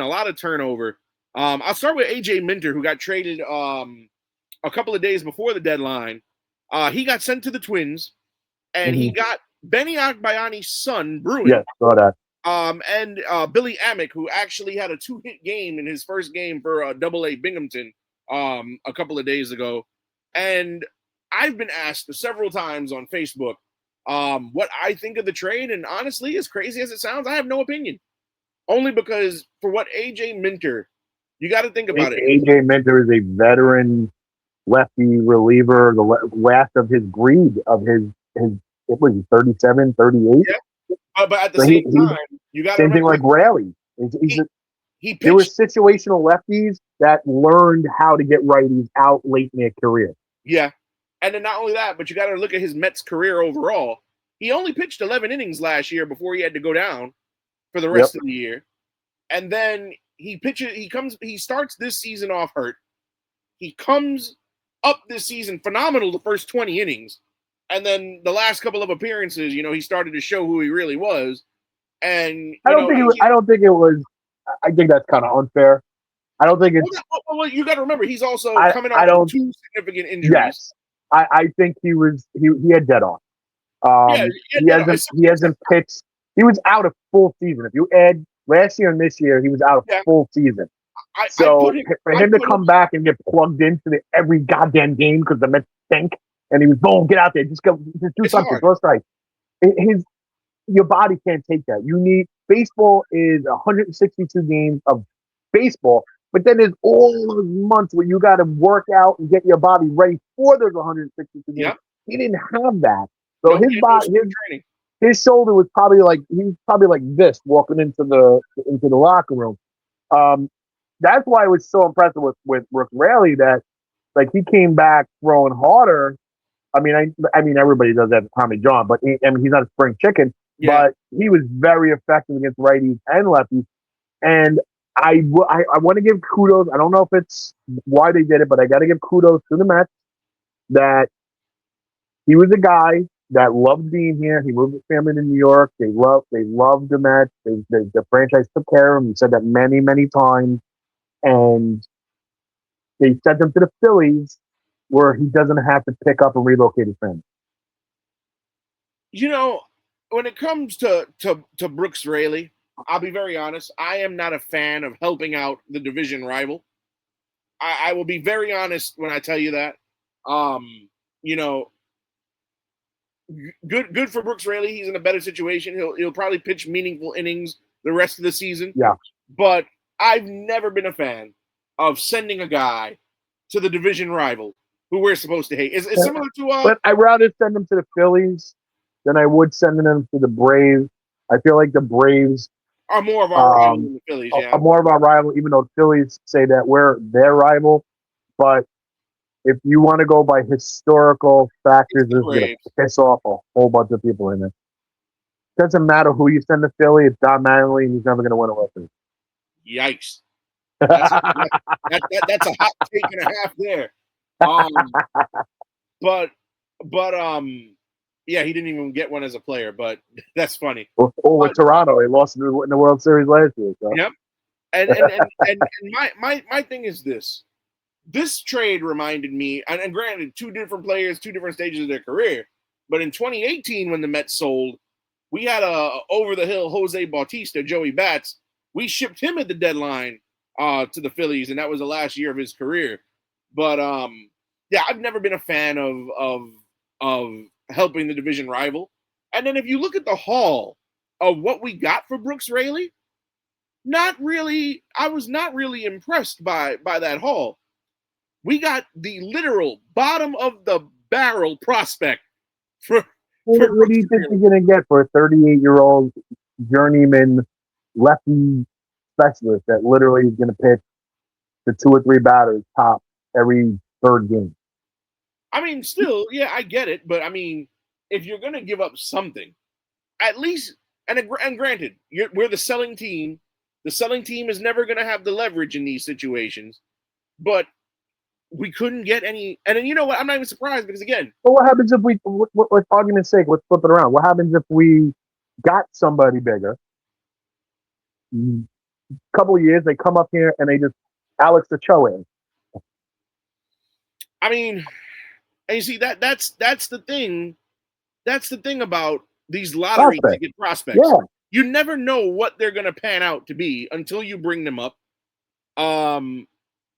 a lot of turnover. I'll start with AJ Minter, who got traded a couple of days before the deadline. He got sent to the Twins, and he got Benny Agbayani's son, Bruin. Yes, saw that. And Billy Amick, who actually had a 2-hit game in his first game for Double-A Binghamton a couple of days ago. And I've been asked several times on Facebook what I think of the trade, and honestly, as crazy as it sounds, I have no opinion. Only because for what AJ Minter, you got to think about it. AJ Minter is a veteran lefty reliever, the last of his breed, of his it was 37, 38. Yeah. But at the same time, you got to same thing like Raleigh. There were situational lefties that learned how to get righties out late in their career. Yeah. And then not only that, but you got to look at his Mets career overall. He only pitched 11 innings last year before he had to go down for the rest of the year. And then he starts this season off hurt. He comes up this season phenomenal the first 20 innings. And then the last couple of appearances, he started to show who he really was. And I don't think it was. I think that's kind of unfair. I don't think it's. Well, you got to remember, he's also coming off of 2 significant injuries. Yes, I think he had dead on. He hasn't pitched. He was out a full season. If you add last year and this year, he was out a full season. For him to come back and get plugged into every goddamn game because the Mets stink, and he was boom, get out there, just do something. Throw strike. Your body can't take that. Baseball is 162 games of baseball, but then there's all those months where you got to work out and get your body ready for those 162 games. Yep. He didn't have that, so his shoulder was probably like this walking into the locker room. That's why it was so impressive with Brooks Raley that he came back throwing harder. I mean everybody does that to Tommy John, but he's not a spring chicken. Yeah. But he was very effective against righties and lefties. And I want to give kudos. I don't know if it's why they did it, but I got to give kudos to the Mets that he was a guy that loved being here. He moved his family to New York. They loved the Mets. The franchise took care of him. He said that many, many times. And they sent him to the Phillies where he doesn't have to pick up and relocate his family. When it comes to Brooks Raley, I'll be very honest. I am not a fan of helping out the division rival. I will be very honest when I tell you that. Good for Brooks Raley. He's in a better situation. He'll probably pitch meaningful innings the rest of the season. Yeah. But I've never been a fan of sending a guy to the division rival who we're supposed to hate. It's similar to. But I'd rather send him to the Phillies than I would sending them to the Braves. I feel like the Braves are more of our rival than the Phillies. Yeah, are more of our rival, even though the Phillies say that we're their rival. But if you want to go by historical factors, it's going to piss off a whole bunch of people in it. Doesn't matter who you send to Philly. It's Don Mattingly, and he's never going to win a World Series. Yikes! That's a hot take and a half there. Yeah, he didn't even get one as a player, but that's funny. With Toronto, he lost in the World Series last year. So. Yep. And my thing is this. This trade reminded me, and granted, 2 different players, 2 different stages of their career, but in 2018 when the Mets sold, we had a over-the-hill Jose Bautista, Joey Bats. We shipped him at the deadline to the Phillies, and that was the last year of his career. But, I've never been a fan of helping the division rival. And then if you look at the haul of what we got for Brooks Raley, I was not really impressed by that haul. We got the literal bottom of the barrel prospect for what do you think you're going to get for a 38-year-old journeyman lefty specialist that literally is going to pitch the 2 or 3 batters top every 3rd game? I mean, still, yeah, I get it. But, I mean, if you're going to give up something, at least, and granted, we're the selling team. The selling team is never going to have the leverage in these situations. But we couldn't get any. And then, you know what? I'm not even surprised because, again. Well, what happens if with argument's sake, let's flip it around. What happens if we got somebody bigger, couple of years, they come up here and they just Alex Ochoa. I mean, and you see that's the thing. That's the thing about these lottery ticket prospects. Yeah. You never know what they're going to pan out to be until you bring them up.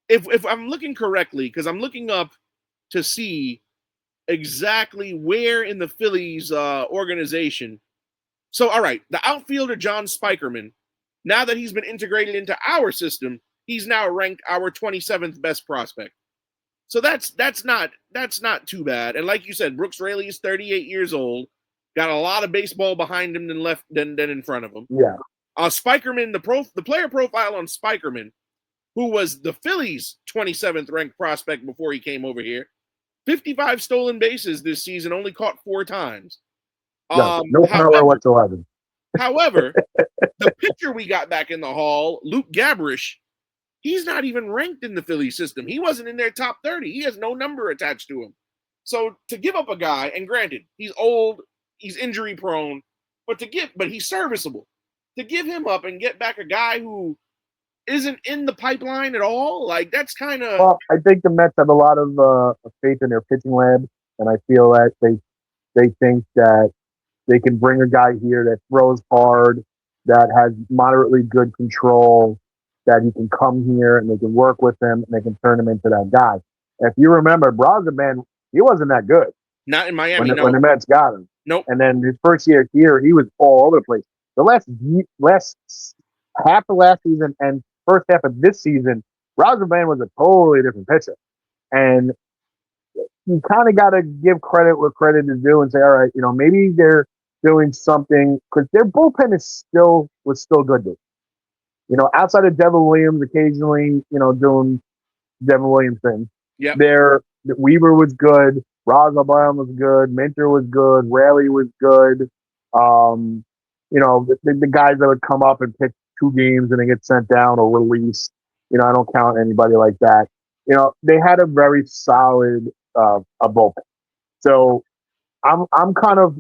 If I'm looking correctly, because I'm looking up to see exactly where in the Phillies organization. So, all right, the outfielder John Spikerman, now that he's been integrated into our system, he's now ranked our 27th best prospect. So that's not too bad. And like you said, Brooks Raley is 38 years old, got a lot of baseball behind him than in front of him. Yeah. Spikerman, the player profile on Spikerman, who was the Phillies' 27th ranked prospect before he came over here, 55 stolen bases this season, only caught 4 times. No power whatsoever. However, the pitcher we got back in the Hall, Luke Gabrish, he's not even ranked in the Philly system. He wasn't in their top 30. He has no number attached to him. So to give up a guy, and granted, he's old, he's injury prone, but he's serviceable. To give him up and get back a guy who isn't in the pipeline at all, like that's kind of. Well, I think the Mets have a lot of faith in their pitching lab, and I feel that they think that they can bring a guy here that throws hard, that has moderately good control, that he can come here and they can work with him and they can turn him into that guy. If you remember, Braziman, he wasn't that good. Not in Miami, when the Mets got him. Nope. And then his first year here, he was all over the place. The last half of last season and first half of this season, Braziman was a totally different pitcher. And you kind of got to give credit where credit is due and say, all right, maybe they're doing something because their bullpen was still good. Outside of Devin Williams, occasionally, doing Devin Williams things. Yeah. Weaver was good. Braziman was good. Minter was good. Raley was good. The guys that would come up and pitch 2 games and then get sent down or released. I don't count anybody like that. They had a very solid a bullpen. So I'm kind of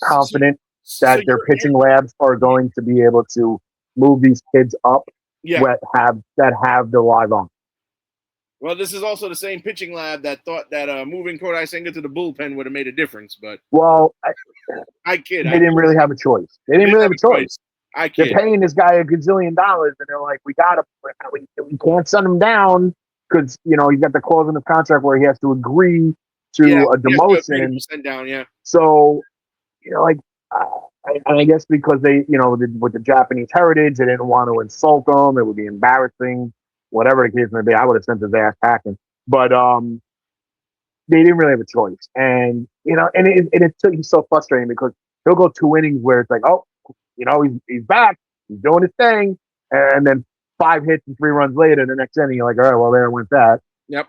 confident that their pitching labs are going to be able to move these kids up that have the live on. Well, this is also the same pitching lab that thought that moving Kodai Senga to the bullpen would have made a difference. But I kid. They didn't really have a choice. They didn't really have a choice. I kid. They're paying this guy $1 gazillion, and they're like, we can't send him down because he's got the clause in the contract where he has to agree to a demotion. Down, yeah. So, I guess because they, with the Japanese heritage, they didn't want to insult them. It would be embarrassing, whatever the case may be. I would have sent his ass packing. But they didn't really have a choice. And, it's so frustrating because he'll go 2 innings where it's like, oh, he's back. He's doing his thing. And then 5 hits and 3 runs later, the next inning, you're like, all right, well, there went that. Yep.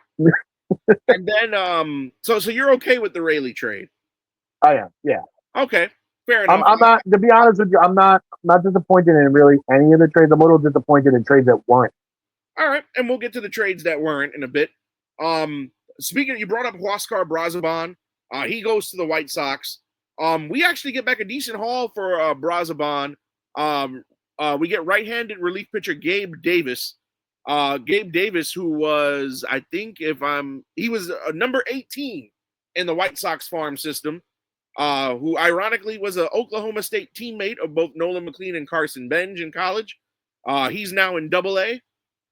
And then, so you're okay with the Raley trade? I am, yeah. Okay, fair enough. I'm not, to be honest with you, I'm not disappointed in really any of the trades. I'm a little disappointed in trades that weren't. All right, and we'll get to the trades that weren't in a bit. Speaking, you brought up Huascar Braziban. He goes to the White Sox. We actually get back a decent haul for Braziban. We get right-handed relief pitcher Gabe Davis. Gabe Davis, who was, I think, he was number 18 in the White Sox farm system, who ironically was an Oklahoma State teammate of both Nolan McLean and Carson Benj in college. He's now in Double-A.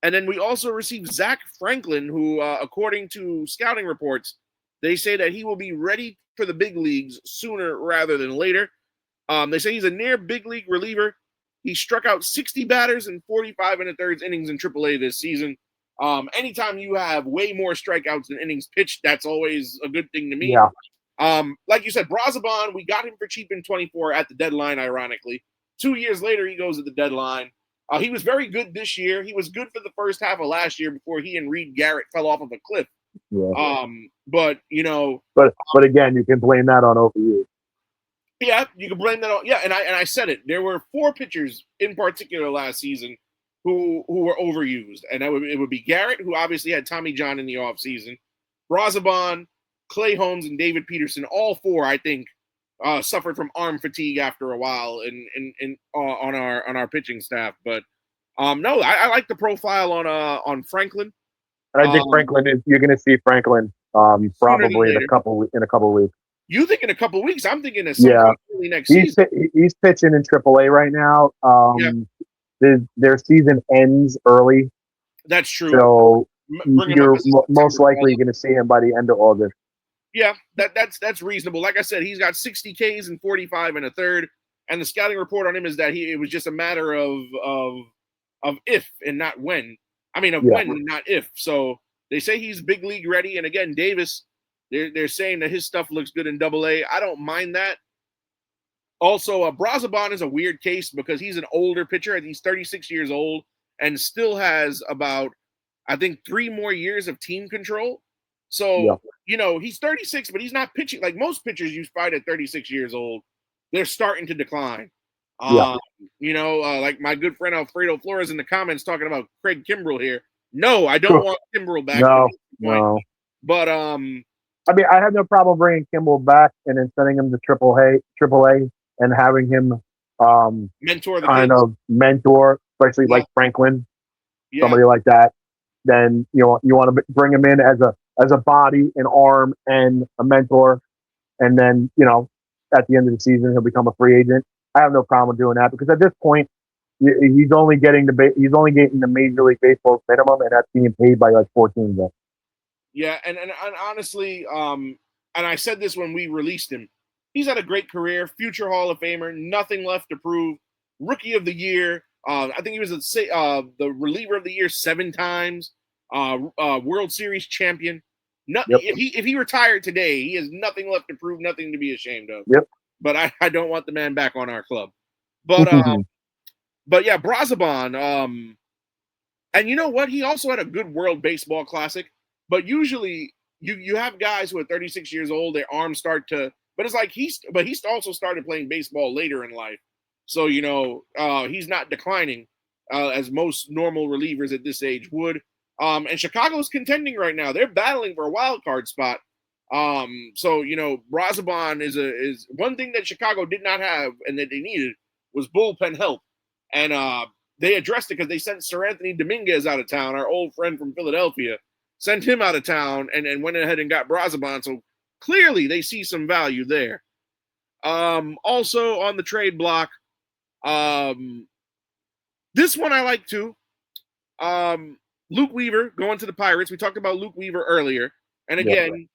And then we also received Zach Franklin, who, according to scouting reports, they say that he will be ready for the big leagues sooner rather than later. They say he's a near big league reliever. He struck out 60 batters in 45 1/3 innings in AAA this season. Anytime you have way more strikeouts than innings pitched, that's always a good thing to me. Yeah. Like you said, Braziban, we got him for cheap in 24 at the deadline, ironically. 2 years later, he goes at the deadline. He was very good this year. He was good for the first half of last year before he and Reed Garrett fell off of a cliff. Yeah. But again, you can blame that on OPU. Yeah, you can blame that on. Yeah, and I said it. There were 4 pitchers in particular last season who were overused, and it would be Garrett, who obviously had Tommy John in the offseason, Braziban, Clay Holmes, and David Peterson. All 4, I think, suffered from arm fatigue after a while on our pitching staff. But No, I like the profile on Franklin. And I think Franklin is. You're going to see Franklin Sooner than probably in later. a couple of weeks. You think in a couple of weeks? I'm thinking at some point early next season. He's pitching in AAA right now. Their season ends early. That's true. So you're most likely going to see him by the end of August. Yeah, that's reasonable. Like I said, he's got 60 Ks and 45 and a third, and the scouting report on him is that it was just a matter of if and not when. I mean, of when and not if. So they say he's big league ready. And again, Davis, they're saying that his stuff looks good in AA. I don't mind that. Also, Brazoban is a weird case because he's an older pitcher. He's 36 years old and still has about, I think, 3 more years of team control. So, he's 36, but he's not pitching. Like most pitchers you find at 36 years old, they're starting to decline. Like my good friend Alfredo Flores in the comments talking about Craig Kimbrell here. No, I don't want Kimbrell back. No. But I mean, I have no problem bringing Kimbrell back and then sending him to AAA, and having him mentor the kind kids. of mentor, especially like Franklin, somebody like that. Then you want to bring him in as a body, an arm, and a mentor, and then at the end of the season he'll become a free agent. I have no problem doing that because at this point he's only getting the Major League Baseball minimum, and that's being paid by like 14 guys. Yeah, and honestly, and I said this when we released him. He's had a great career, future Hall of Famer, nothing left to prove. Rookie of the Year. I think he was the reliever of the year 7 times. World Series champion. If he retired today, he has nothing left to prove, nothing to be ashamed of. Yep. But I don't want the man back on our club. But yeah, Brazoban. And you know what? He also had a good World Baseball Classic. But usually you have guys who are 36 years old, their arms start to. But it's like he's also started playing baseball later in life. So, he's not declining as most normal relievers at this age would. And Chicago's contending right now. They're battling for a wild card spot. So, Brazoban is one thing that Chicago did not have and that they needed was bullpen help. And they addressed it because they sent Sir Anthony Dominguez out of town, our old friend from Philadelphia, sent him out of town and went ahead and got Brazoban. So clearly they see some value there. Also on the trade block, this one I like too. Luke Weaver going to the Pirates. We talked about Luke Weaver earlier. And again,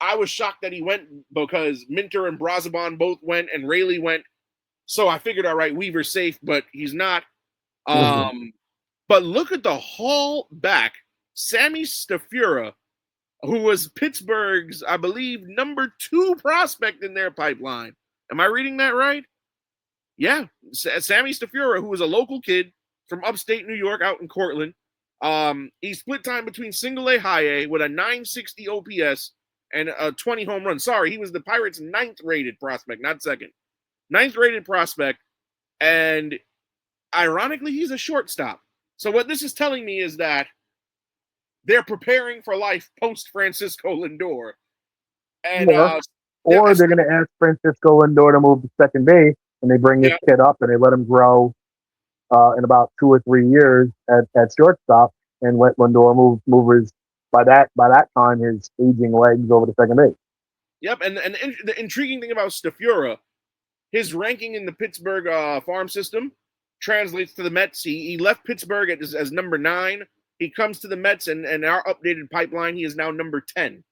I was shocked that he went because Minter and Brazoban both went and Rayleigh went. So I figured, all right, Weaver's safe, but he's not. But look at the haul back. Sammy Stafura, who was Pittsburgh's, I believe, number 2 prospect in their pipeline. Am I reading that right? Yeah. Sammy Stafura, who was a local kid from upstate New York out in Cortland. He split time between single A, high A with a 960 OPS and a 20 home run. Sorry, he was the Pirates' 9th rated prospect, not 2nd. 9th rated prospect. And ironically, he's a shortstop. So what this is telling me is that they're preparing for life post Francisco Lindor. And or they're going to ask Francisco Lindor to move to second base, and they bring this kid up and they let him grow in about 2 or 3 years at shortstop, and let Lindor move his by that time his aging legs over to second base. Yep, and the intriguing thing about Stafura, his ranking in the Pittsburgh farm system translates to the Mets. He left Pittsburgh as number 9. He comes to the Mets, and our updated pipeline, he is now number 10.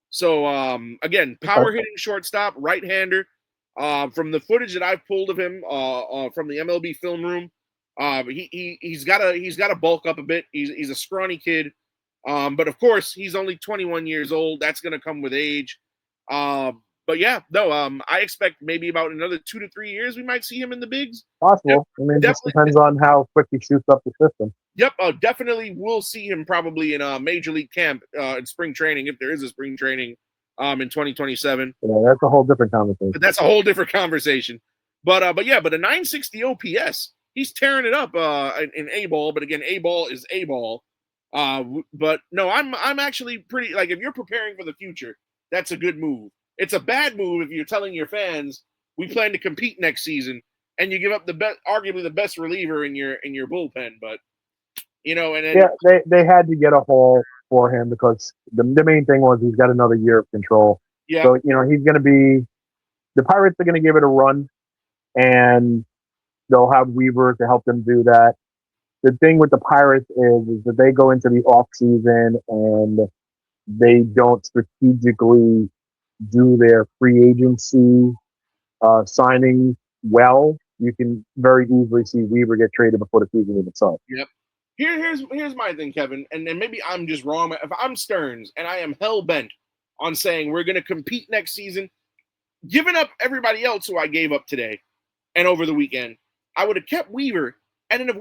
So, again, power hitting shortstop, right-hander. From the footage that I've pulled of him from the MLB film room, he's got to bulk up a bit. He's a scrawny kid. But, of course, he's only 21 years old. That's going to come with age. But yeah, no, I expect maybe about another 2 to 3 years we might see him in the bigs. Possible. I mean, it just depends on how quick he shoots up the system. Yep, definitely we'll see him probably in a major league camp in spring training, if there is a spring training in 2027. Yeah, that's a whole different conversation. That's a whole different conversation. But a 960 OPS, he's tearing it up in A-ball. But again, A-ball is A-ball. But no, I'm actually pretty, like, if you're preparing for the future, that's a good move. It's a bad move if you're telling your fans we plan to compete next season and you give up arguably the best reliever in your bullpen. But And then, they had to get a haul for him because the main thing was he's got another year of control. Yeah. So he's going to be the Pirates are going to give it a run, and they'll have Weaver to help them do that. The thing with the Pirates is that they go into the off season and they don't strategically do their free agency signings well. You can very easily see Weaver get traded before the season even starts. Yep. Here's my thing, Kevin, and maybe I'm just wrong. If I'm Stearns and I am hell bent on saying we're going to compete next season, giving up everybody else who I gave up today and over the weekend, I would have kept Weaver. And then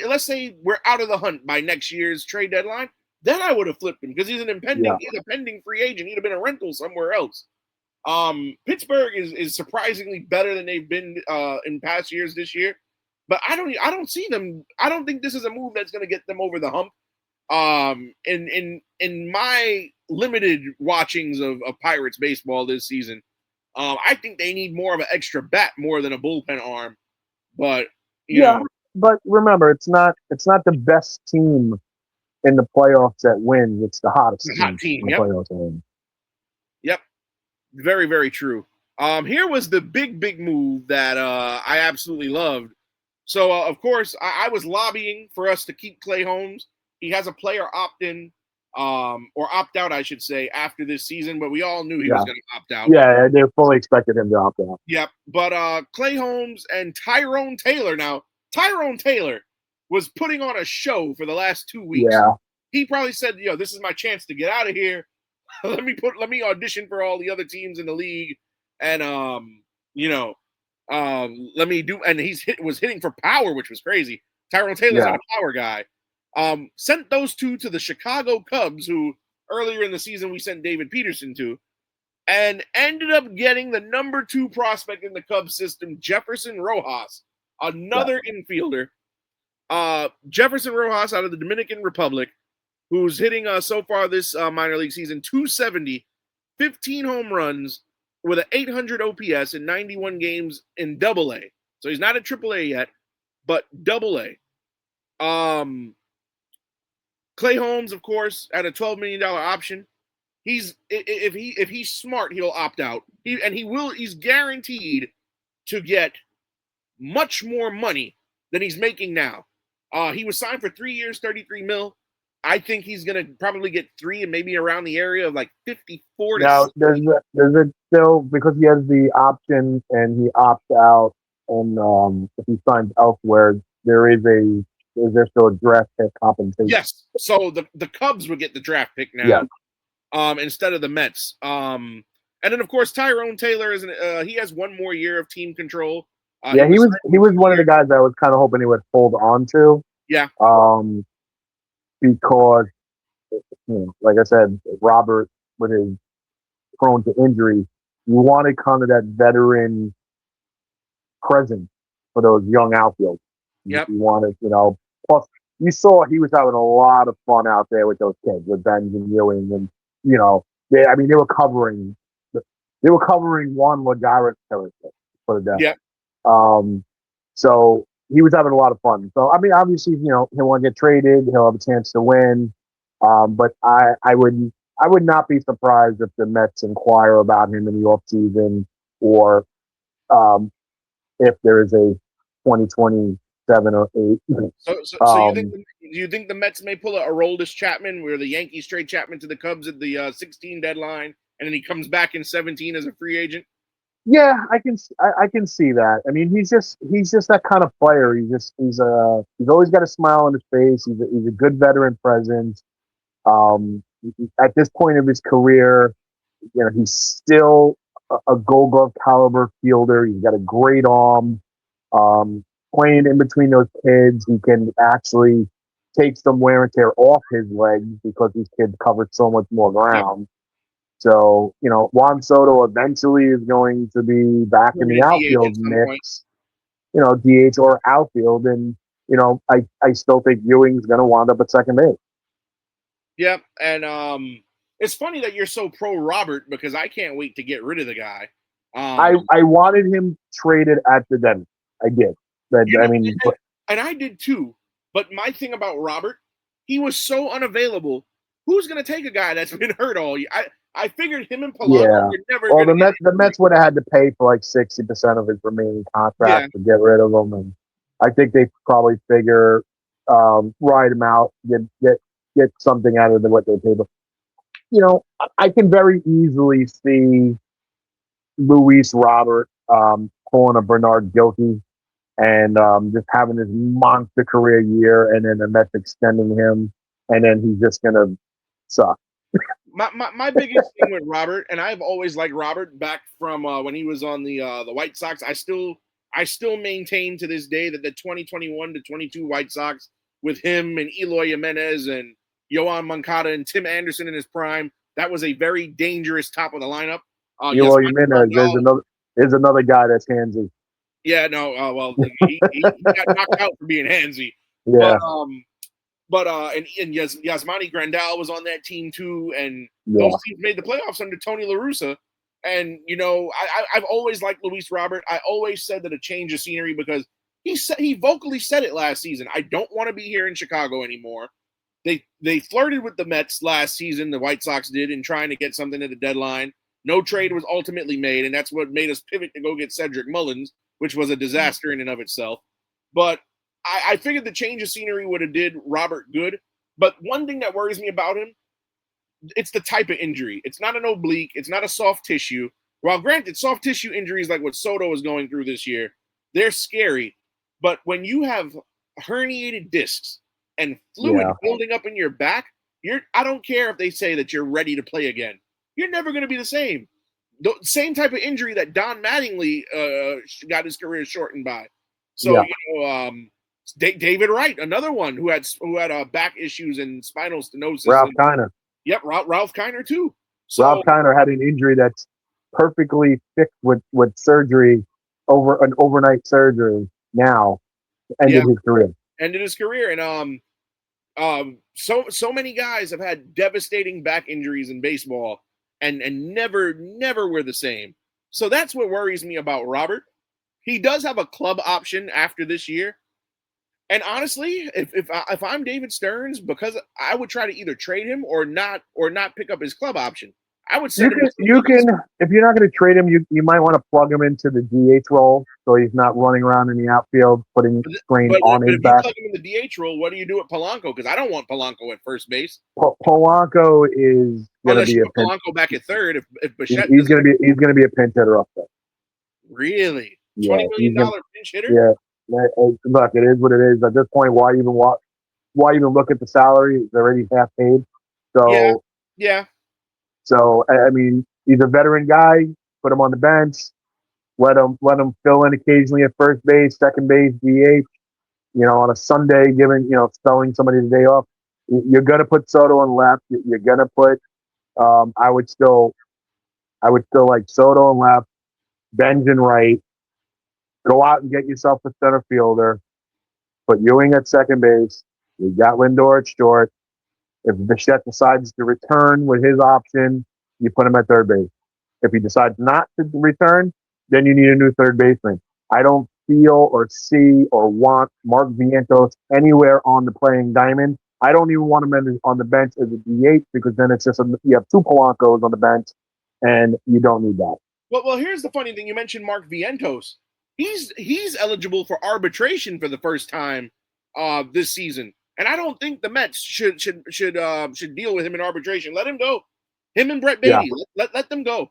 let's say we're out of the hunt by next year's trade deadline, then I would have flipped him because he's a pending free agent. He'd have been a rental somewhere else. Pittsburgh is surprisingly better than they've been in past years this year, but I don't see them. I don't think this is a move that's going to get them over the hump. In my limited watchings of Pirates baseball this season, I think they need more of an extra bat more than a bullpen arm. But but remember, it's not the best team in the playoffs that wins. It's the hottest team in the playoffs that wins. Yep. Very, very true. Here was the big move that I absolutely loved. So, of course, I was lobbying for us to keep Clay Holmes. He has a player opt-in, or opt-out, I should say, after this season, but we all knew he was going to opt out. Yeah, they fully expected him to opt out. Yep, but Clay Holmes and Tyrone Taylor. Now, Tyrone Taylor was putting on a show for the last 2 weeks. Yeah. He probably said, this is my chance to get out of here. let me audition for all the other teams in the league, and let me do. And was hitting for power, which was crazy. Tyrone Taylor's not a power guy. Sent those two to the Chicago Cubs, who earlier in the season we sent David Peterson to, and ended up getting the number 2 prospect in the Cubs system, Jefferson Rojas, another infielder. Jefferson Rojas out of the Dominican Republic, who's hitting so far this minor league season 270, 15 home runs with an 800 OPS in 91 games in Double-A. So he's not at Triple-A yet, but Double-A. Clay Holmes, of course, at a $12 million option. If he's smart, he'll opt out. He's guaranteed to get much more money than he's making now. He was signed for 3 years, $33 million. I think he's going to probably get 3 and maybe around the area of like 54. Now, there's a still, because he has the option and he opts out, and if he signs elsewhere, is there still a draft pick compensation? Yes. So the Cubs would get the draft pick now, instead of the Mets. And then of course Tyrone Taylor he has 1 more year of team control. He was one of the guys I was kind of hoping he would hold on to. Yeah. Because, like I said, Robert, with his prone to injury, you wanted kind of that veteran presence for those young outfielders. Yep. You wanted, plus you saw he was having a lot of fun out there with those kids, with Benz and Ewing, and they were covering Juan Lagares for the death. Yep. So he was having a lot of fun. So, I mean, obviously, he'll want to get traded. He'll have a chance to win. But I would not be surprised if the Mets inquire about him in the offseason, or if there is a 2027 or 8. So do you think the Mets may pull a Aroldis Chapman, where the Yankees trade Chapman to the Cubs at the 16 deadline, and then he comes back in 17 as a free agent? Yeah, I can see that. I mean, he's just that kind of player. He's always got a smile on his face. He's a good veteran presence. At this point of his career, he's still a Gold Glove caliber fielder. He's got a great arm. Playing in between those kids, he can actually take some wear and tear off his legs because these kids covered so much more ground. So, Juan Soto eventually is going to be back in the outfield mix, DH or outfield. And, I still think Ewing's going to wind up at second base. Yeah. And it's funny that you're so pro Robert, because I can't wait to get rid of the guy. I wanted him traded at the deadline. I did. And I did too. But my thing about Robert, he was so unavailable. Who's going to take a guy that's been hurt all year? I figured him and Polanco were never well, going to. The Mets would have had to pay for like 60% of his remaining contract to get rid of him, and I think they probably figure ride him out, get something out of what they paid. You know, I can very easily see Luis Robert pulling a Bernard Gilkey and just having this monster career year, and then the Mets extending him, and then he's just gonna suck. My biggest thing with Robert, and I've always liked Robert back from when he was on the White Sox. I still maintain to this day that the 2021 to 22 White Sox with him and Eloy Jimenez and Yoan Moncada and Tim Anderson in his prime, that was a very dangerous top of the lineup. Eloy Jimenez is another guy that's handsy. Yeah, no, well, he got knocked out for being handsy. Yeah. And Yasmani Grandal was on that team too, and those teams made the playoffs under Tony La Russa. And you know, I've always liked Luis Robert. I always said that a change of scenery, because he vocally said it last season. I don't want to be here in Chicago anymore. They flirted with the Mets last season. The White Sox did in trying to get something at the deadline. No trade was ultimately made, and that's what made us pivot to go get Cedric Mullins, which was a disaster in and of itself. But I figured the change of scenery would have did Robert good. But one thing that worries me about him, it's the type of injury. It's not an oblique. It's not a soft tissue. While granted, soft tissue injuries like what Soto is going through this year, they're scary. But when you have herniated discs and fluid building up in your back, I don't care if they say that you're ready to play again. You're never going to be the same. The same type of injury that Don Mattingly got his career shortened by. So, David Wright, another one who had back issues and spinal stenosis. Ralph Kiner. Yep, Ralph Kiner too. So, Ralph Kiner had an injury that's perfectly fixed with surgery, over an overnight surgery. Now, ended his career. Ended his career, and so many guys have had devastating back injuries in baseball, and never were the same. So that's what worries me about Robert. He does have a club option after this year. And honestly, if I'm David Stearns, because I would try to either trade him or not pick up his club option. I would say you can if you're not going to trade him, you might want to plug him into the DH role so he's not running around in the outfield putting strain on his back. If you plug him in the DH role, what do you do with Polanco? Because I don't want Polanco at first base. Polanco is going to be Polanco back at third. If Bichette he's going to be a pinch hitter up there. Really, $20 million pinch hitter? Yeah. Look, it is what it is. At this point, why even look at the salary? It's already half paid. So yeah. So I mean, he's a veteran guy. Put him on the bench. Let him fill in occasionally at first base, second base, DH. You know, on a Sunday, spelling somebody the day off. You're gonna put Soto on left. You're gonna put. I would still like Soto on left, Benjamin right. Go out and get yourself a center fielder. Put Ewing at second base. You got Lindor at short. If Bichette decides to return with his option, you put him at third base. If he decides not to return, then you need a new third baseman. I don't feel or see or want Mark Vientos anywhere on the playing diamond. I don't even want him on the bench as a DH, because then it's just you have two Polancos on the bench, and you don't need that. Well, here's the funny thing. You mentioned Mark Vientos. He's eligible for arbitration for the first time this season, and I don't think the Mets should deal with him in arbitration. Let him go. Him and Brett Beatty. Yeah. Let them go.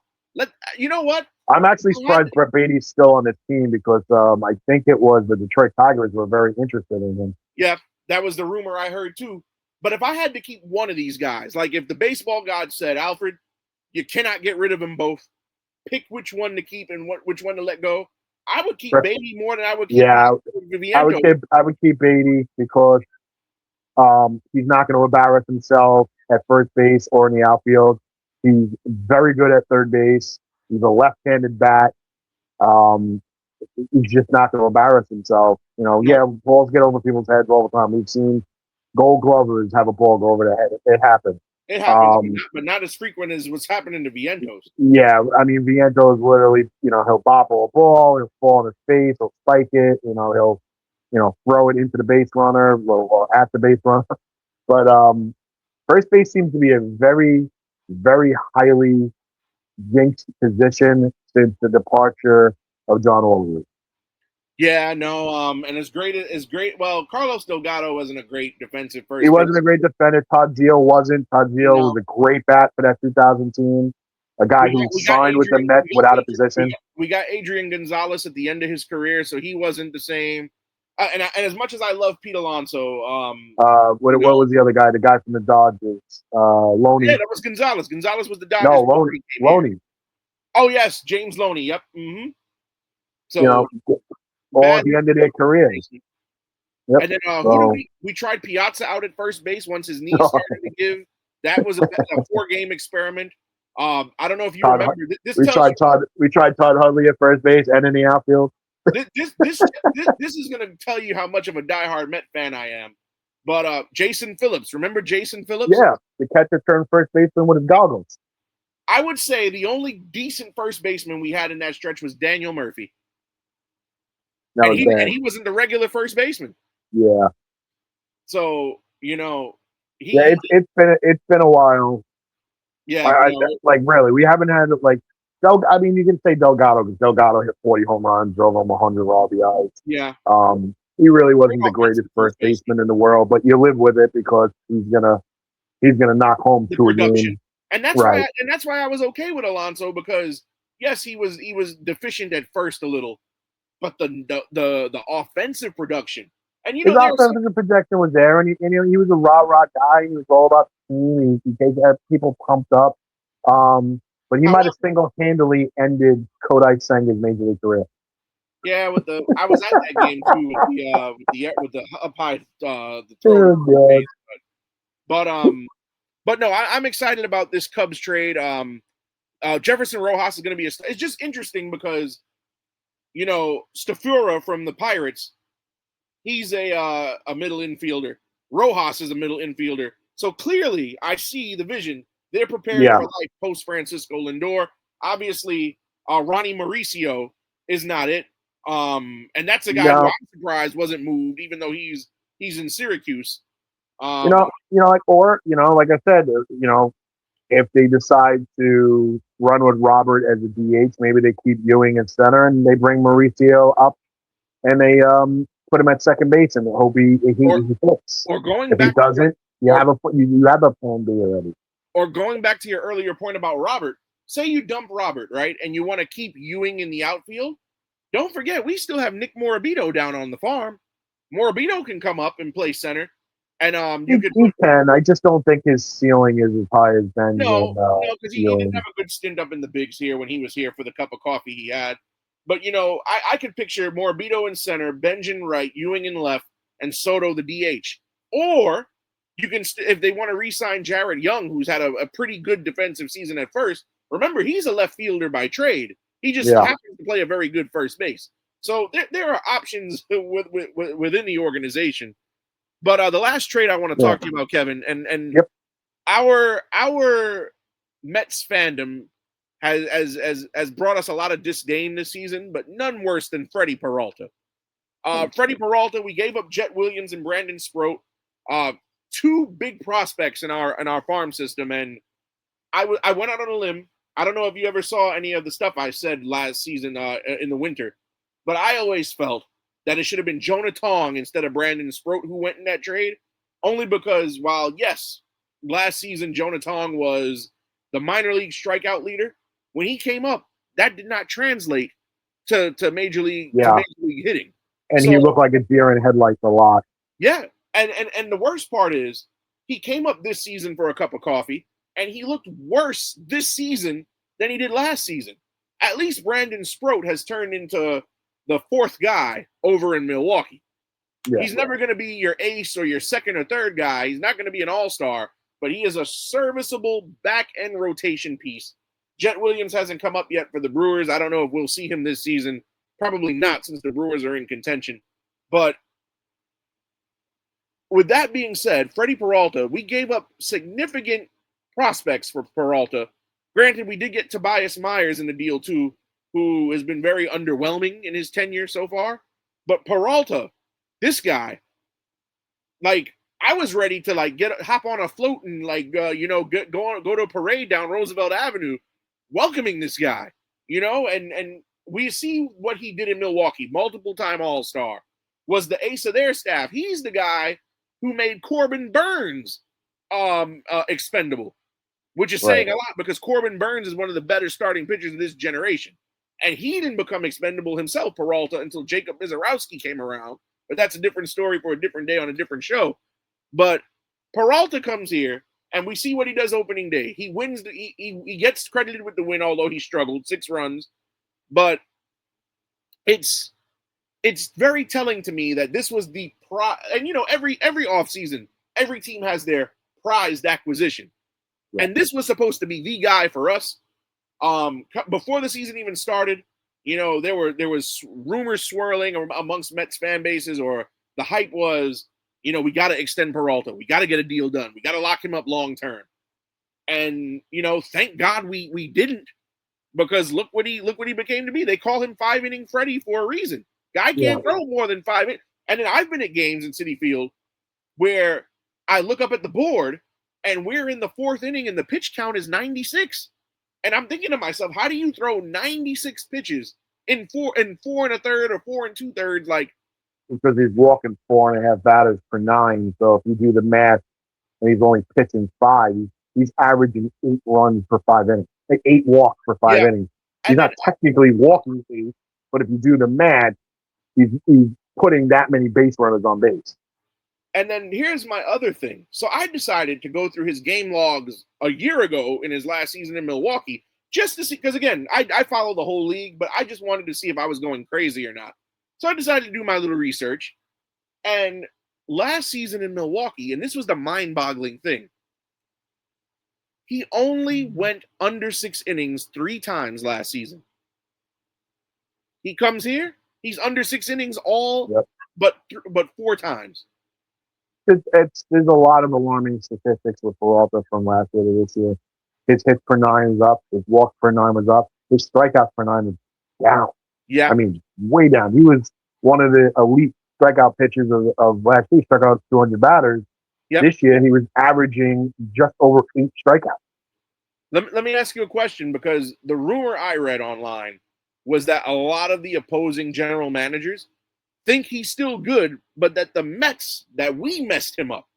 You know what? I'm actually surprised Brett Beatty's still on this team, because I think it was the Detroit Tigers were very interested in him. Yeah, that was the rumor I heard too. But if I had to keep one of these guys, like if the baseball god said, Alfred, you cannot get rid of them both. Pick which one to keep and which one to let go. I would keep Beatty more than I would keep Vientos. I would keep Beatty, because he's not going to embarrass himself at first base or in the outfield. He's very good at third base. He's a left-handed bat. He's just not going to embarrass himself. You know, balls get over people's heads all the time. We've seen Gold Glovers have a ball go over their head. It happens. It happens, but not as frequent as what's happening to Vientos. Yeah, I mean, Vientos literally, he'll bobble a ball, he'll fall on his face, he'll spike it, he'll throw it into the base runner or at the base runner. But first base seems to be a very, very highly jinxed position since the departure of John Overwood. Yeah, no, and as great. Well, Carlos Delgado wasn't a great defensive first. He wasn't a great defender. Todd Gio wasn't. Todd Gio was a great bat for that 2000 team. A guy who signed with the Mets without a position. We got Adrian Gonzalez at the end of his career, so he wasn't the same. And as much as I love Pete Alonso, what was the other guy? The guy from the Dodgers, Loney. Yeah, that was Gonzalez. Gonzalez was the Dodgers. No, Loney. Oh yes, James Loney. Yep. Mm-hmm. So all at the end of their career. Yep. And then who did we tried Piazza out at first base once his knee started to give. That was a 4-game experiment. I don't know if you remember. We tried Todd Hundley at first base and in the outfield. This is going to tell you how much of a diehard Met fan I am. But Jason Phillips, remember Jason Phillips? Yeah, the catcher turned first baseman with his goggles. I would say the only decent first baseman we had in that stretch was Daniel Murphy. And he wasn't the regular first baseman. Yeah. So it's been a while. Yeah. Really, we haven't had you can say Delgado because Delgado hit 40 home runs, drove home 100 RBIs. Yeah. He really wasn't the greatest first baseman in the world, but you live with it because he's gonna knock home two a game. And that's why I was okay with Alonso because yes, he was deficient at first a little, but the offensive production and his offensive projection was there, and he was a rah guy. He was all about the team. He had people pumped up. But he might have single-handedly ended Kodai Senga's major league career. Yeah, I was at that game too with the up high the throw. But no, I'm excited about this Cubs trade. Jefferson Rojas is going to be it's just interesting because Stafura from the Pirates, he's a middle infielder. Rojas is a middle infielder. So clearly, I see the vision. They're preparing for life post Francisco Lindor. Obviously, Ronnie Mauricio is not it. And that's a guy who I'm surprised wasn't moved, even though he's in Syracuse. Like I said, if they decide to run with Robert as a DH, maybe they keep Ewing at center and they bring Mauricio up and they put him at second base and hope he fits. Or going if back, he doesn't, you have a plan B already. Or going back to your earlier point about Robert, say you dump Robert, right, and you want to keep Ewing in the outfield. Don't forget, we still have Nick Morabito down on the farm. Morabito can come up and play center. And he can. I just don't think his ceiling is as high as Ben. No, because he didn't have a good stint up in the bigs here when he was here for the cup of coffee he had. But I could picture Morabito in center, Benjamin right, Ewing in left, and Soto the DH. Or you can, if they want to re-sign Jared Young, who's had a pretty good defensive season at first. Remember, he's a left fielder by trade. He just happens to play a very good first base. So there are options within the organization. But the last trade I want to talk to you about, Kevin, and our Mets fandom has brought us a lot of disdain this season, but none worse than Freddie Peralta. Freddie Peralta, we gave up Jet Williams and Brandon Sproat, two big prospects in our farm system, and I went out on a limb. I don't know if you ever saw any of the stuff I said last season in the winter, but I always felt that it should have been Jonah Tong instead of Brandon Sproat who went in that trade, only because while, yes, last season Jonah Tong was the minor league strikeout leader, when he came up, that did not translate to major league hitting. And he looked like a deer in headlights a lot. Yeah, and the worst part is he came up this season for a cup of coffee, and he looked worse this season than he did last season. At least Brandon Sproat has turned into the fourth guy over in Milwaukee. Yeah. He's never going to be your ace or your second or third guy. He's not going to be an all-star, but he is a serviceable back-end rotation piece. Jet Williams hasn't come up yet for the Brewers. I don't know if we'll see him this season. Probably not, since the Brewers are in contention. But with that being said, Freddie Peralta, we gave up significant prospects for Peralta. Granted, we did get Tobias Myers in the deal too, who has been very underwhelming in his tenure so far. But Peralta, This guy, like, I was ready to like hop on a float and like go to a parade down Roosevelt Avenue, welcoming this guy, and we see what he did in Milwaukee, multiple time All-Star, was the ace of their staff. He's the guy who made Corbin Burns expendable, which is saying a lot because Corbin Burns is one of the better starting pitchers of this generation. And he didn't become expendable himself, Peralta, until Jacob Mizorowski came around. But that's a different story for a different day on a different show. But Peralta comes here, and we see what he does opening day. He wins. He gets credited with the win, although he struggled, 6 runs. But it's very telling to me that this was the and every offseason, every team has their prized acquisition. Yeah. And this was supposed to be the guy for us. Before the season even started, there was rumors swirling amongst Mets fan bases, or the hype was, we got to extend Peralta. We got to get a deal done. We got to lock him up long term. And, thank God we didn't, because look what he became to be. They call him 5-inning Freddie for a reason. Guy can't throw more than 5 innings. And then I've been at games in Citi Field where I look up at the board and we're in the 4th inning and the pitch count is 96. And I'm thinking to myself, how do you throw 96 pitches in 4 1/3 or 4 2/3? Like, because he's walking 4.5 batters per 9. So if you do the math, and he's only pitching 5, he's averaging 8 runs per 5 innings, like 8 walks per 5 innings. He's not technically walking 8, but if you do the math, he's putting that many base runners on base. And then here's my other thing. So I decided to go through his game logs a year ago in his last season in Milwaukee, just to see, because again, I follow the whole league, but I just wanted to see if I was going crazy or not. So I decided to do my little research. And last season in Milwaukee, and this was the mind-boggling thing, he only went under 6 innings 3 times last season. He comes here, he's under 6 innings but 4 times. There's a lot of alarming statistics with Peralta from last year to this year. His hits per 9 is up. His walks per 9 was up. His strikeouts per 9 was down. Yeah. I mean, way down. He was one of the elite strikeout pitchers of last year. He struck out 200 batters. Yep. This year, he was averaging just over 8 strikeouts. Let me ask you a question, because the rumor I read online was that a lot of the opposing general managers think he's still good, but that the Mets, that we messed him up.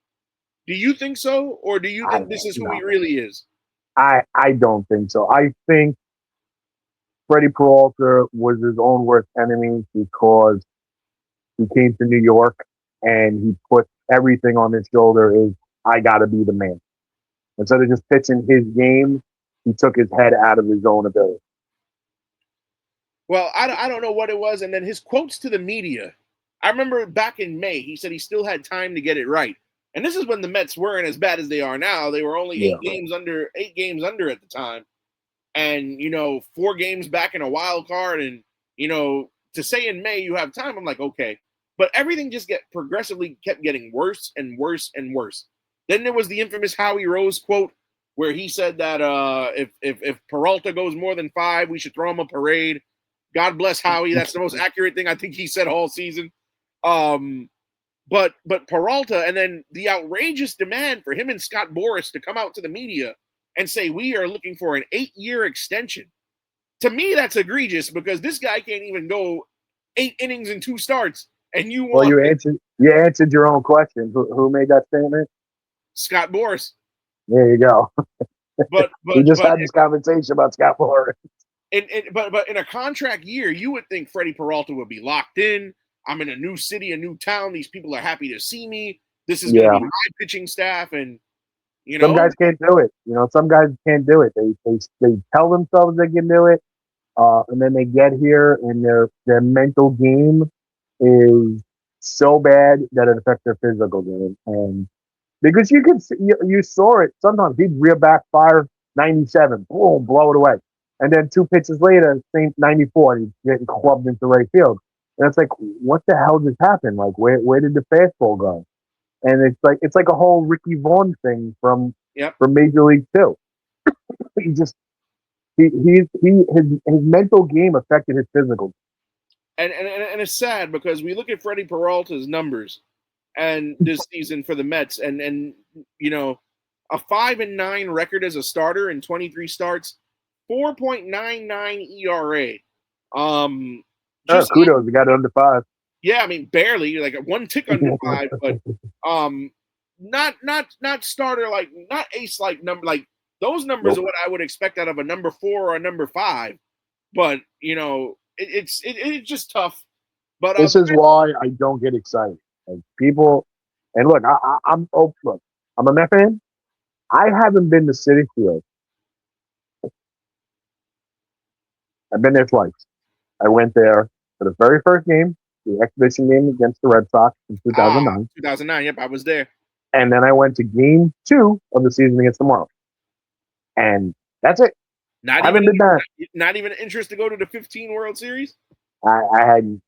Do you think so? Or do you think this is who he really is? I don't think so. I think Freddie Peralta was his own worst enemy because he came to New York and he put everything on his shoulder is, I got to be the man. Instead of just pitching his game, he took his head out of his own ability. Well, I don't know what it was. And then his quotes to the media, I remember back in May, he said he still had time to get it right. And this is when the Mets weren't as bad as they are now. They were only 8 games under at the time. And, 4 games back in a wild card. And, to say in May you have time, I'm like, okay. But everything just progressively kept getting worse and worse and worse. Then there was the infamous Howie Rose quote where he said that if Peralta goes more than 5, we should throw him a parade. God bless Howie. That's the most accurate thing I think he said all season. But Peralta, and then the outrageous demand for him and Scott Boras to come out to the media and say we are looking for an 8-year extension. To me, that's egregious, because this guy can't even go 8 innings and 2 starts. And you answered your own question. Who made that statement? Scott Boras. There you go. But we just had this conversation about Scott Boras. But in a contract year, you would think Freddie Peralta would be locked in. I'm in a new city, a new town. These people are happy to see me. This is going to be my pitching staff, and some guys can't do it. Some guys can't do it. They tell themselves they can do it, and then they get here, and their mental game is so bad that it affects their physical game. And because you saw it sometimes, he'd reel back fire 97, boom, blow it away. And then 2 pitches later, same 94, and he's getting clubbed into right field. And it's like, what the hell just happened? Like, where did the fastball go? And it's like a whole Ricky Vaughn thing from Major League 2. His mental game affected his physical. and it's sad because we look at Freddie Peralta's numbers and this season for the Mets, and you know, a 5-9 record as a starter in 23 starts, 4.99 ERA. Kudos, you got it under 5. Yeah, I mean barely, like one tick under 5, but not starter, like not ace like number, like those numbers are what I would expect out of a number 4 or a number 5. But you know, it's just tough. But this is why I don't get excited. Like people, and look, I'm a Met fan. I haven't been to Citi Field. I've been there twice. I went there for the very first game, the exhibition game against the Red Sox in 2009. 2009, yep, I was there. And then I went to game 2 of the season against the Marlins. And that's it. Not even an interest to go to the 15 World Series? I had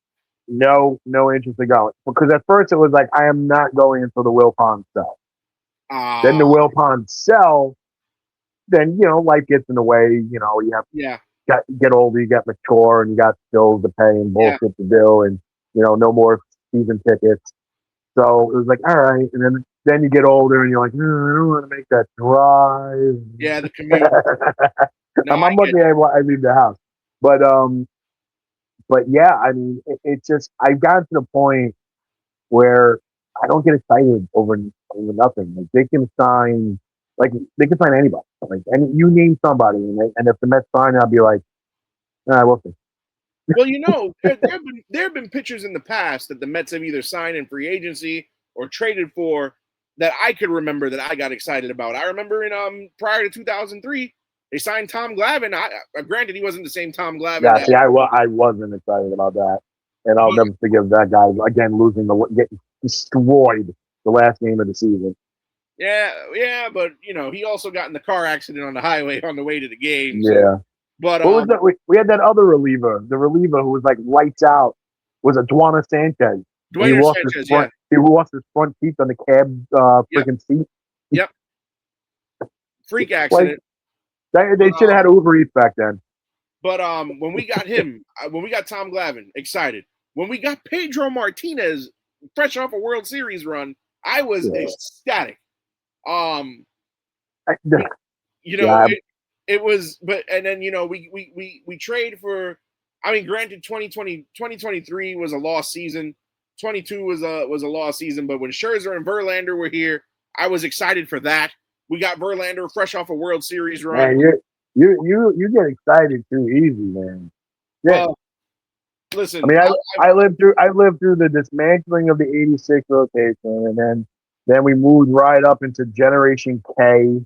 no interest in going. Because at first it was like, I am not going until the Will Pond sell. Then the Will Pond sell, then, you know, life gets in the way. You know, you have get older, you get mature, and you got bills to pay and bullshit to do, and, you know, no more season tickets. So it was like, all right. And then you get older and you're like, I don't want to make that drive. Yeah, the commute. I'm lucky I leave the house. But yeah, I mean, it's just, I've gotten to the point where I don't get excited over nothing. Like they can sign anybody. Like, and you name somebody, and if the Mets sign, I'll be like, we'll see. Well, you know, there have been pitchers in the past that the Mets have either signed in free agency or traded for that I could remember that I got excited about. I remember in prior to 2003, they signed Tom Glavine. Granted, he wasn't the same Tom Glavine. Yeah, see, I wasn't excited about that, and I'll never forgive that guy again getting destroyed the last game of the season. Yeah, but you know, he also got in the car accident on the highway on the way to the game. So. Yeah. But what was that? We had that other reliever, the reliever who was like lights out, was Aduana Sanchez. Dwayne Sanchez, yeah. He lost his front teeth on the cab freaking seat. Yep. Freak accident. Like, they should have had Uber Eats back then. But when we got him, when we got Tom Glavine, excited. When we got Pedro Martinez, fresh off a World Series run, I was ecstatic. You know, it was, but and then you know we trade for. I mean, granted, 2023 was a lost season. 22 was a lost season, but when Scherzer and Verlander were here, I was excited for that. We got Verlander fresh off a World Series run. Man, you get excited too easy, man. Yeah. Listen, I mean, I lived through the dismantling of the '86 rotation, and then we moved right up into Generation K,